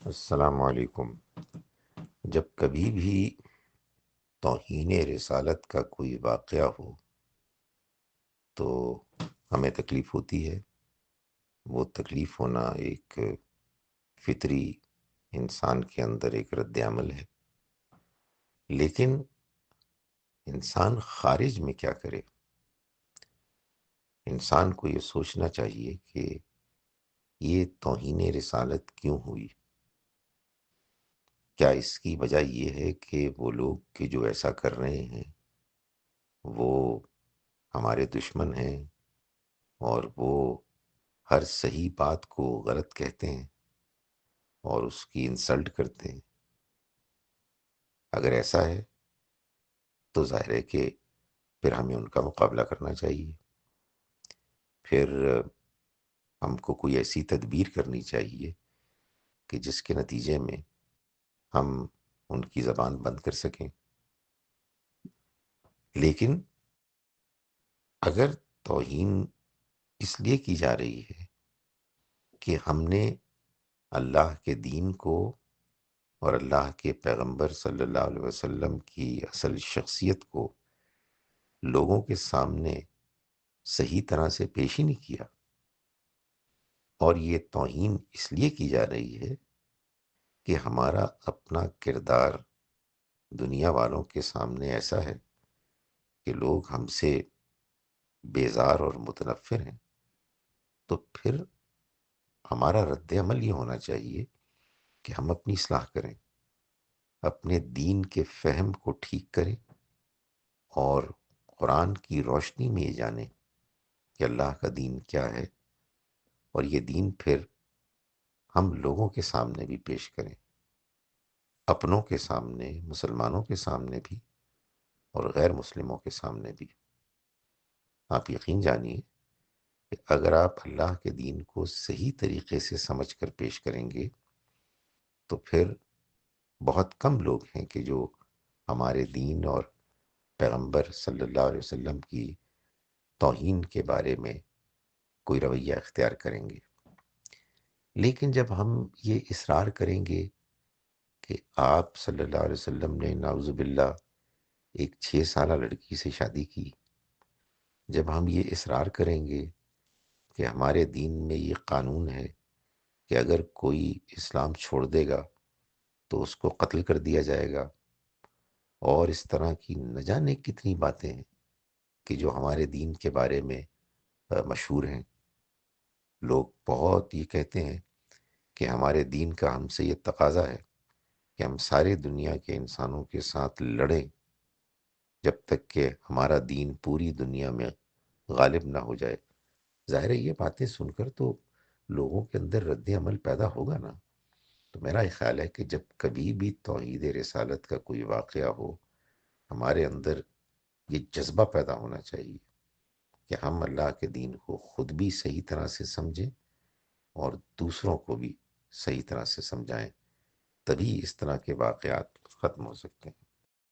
السلام علیکم۔ جب کبھی بھی توہین رسالت کا کوئی واقعہ ہو تو ہمیں تکلیف ہوتی ہے۔ وہ تکلیف ہونا ایک فطری انسان کے اندر ایک رد عمل ہے، لیکن انسان خارج میں کیا کرے؟ انسان کو یہ سوچنا چاہیے کہ یہ توہین رسالت کیوں ہوئی؟ کیا اس کی وجہ یہ ہے کہ وہ لوگ کہ جو ایسا کر رہے ہیں وہ ہمارے دشمن ہیں اور وہ ہر صحیح بات کو غلط کہتے ہیں اور اس کی انسلٹ کرتے ہیں؟ اگر ایسا ہے تو ظاہر ہے کہ پھر ہمیں ان کا مقابلہ کرنا چاہیے۔ پھر ہم کو کوئی ایسی تدبیر کرنی چاہیے کہ جس کے نتیجے میں ہم ان کی زبان بند کر سکیں۔ لیکن اگر توہین اس لیے کی جا رہی ہے کہ ہم نے اللہ کے دین کو اور اللہ کے پیغمبر صلی اللہ علیہ وسلم کی اصل شخصیت کو لوگوں کے سامنے صحیح طرح سے پیش ہی نہیں کیا، اور یہ توہین اس لیے کی جا رہی ہے کہ ہمارا اپنا کردار دنیا والوں کے سامنے ایسا ہے کہ لوگ ہم سے بیزار اور متنفر ہیں، تو پھر ہمارا رد عمل یہ ہونا چاہیے کہ ہم اپنی اصلاح کریں، اپنے دین کے فہم کو ٹھیک کریں اور قرآن کی روشنی میں یہ جانیں کہ اللہ کا دین کیا ہے، اور یہ دین پھر ہم لوگوں کے سامنے بھی پیش کریں، اپنوں کے سامنے، مسلمانوں کے سامنے بھی اور غیر مسلموں کے سامنے بھی۔ آپ یقین جانیے کہ اگر آپ اللہ کے دین کو صحیح طریقے سے سمجھ کر پیش کریں گے تو پھر بہت کم لوگ ہیں کہ جو ہمارے دین اور پیغمبر صلی اللہ علیہ وسلم کی توہین کے بارے میں کوئی رویہ اختیار کریں گے۔ لیکن جب ہم یہ اصرار کریں گے کہ آپ صلی اللہ علیہ وسلم نے نعوذ باللہ ایک 6 سالہ لڑکی سے شادی کی، جب ہم یہ اصرار کریں گے کہ ہمارے دین میں یہ قانون ہے کہ اگر کوئی اسلام چھوڑ دے گا تو اس کو قتل کر دیا جائے گا، اور اس طرح کی نہ جانے کتنی باتیں ہیں کہ جو ہمارے دین کے بارے میں مشہور ہیں، لوگ بہت یہ کہتے ہیں کہ ہمارے دین کا ہم سے یہ تقاضا ہے کہ ہم سارے دنیا کے انسانوں کے ساتھ لڑیں جب تک کہ ہمارا دین پوری دنیا میں غالب نہ ہو جائے۔ ظاہر ہے یہ باتیں سن کر تو لوگوں کے اندر رد عمل پیدا ہوگا نا۔ تو میرا یہ خیال ہے کہ جب کبھی بھی توحید رسالت کا کوئی واقعہ ہو، ہمارے اندر یہ جذبہ پیدا ہونا چاہیے کہ ہم اللہ کے دین کو خود بھی صحیح طرح سے سمجھیں اور دوسروں کو بھی صحیح طرح سے سمجھائیں، تبھی اس طرح کے واقعات ختم ہو سکتے ہیں۔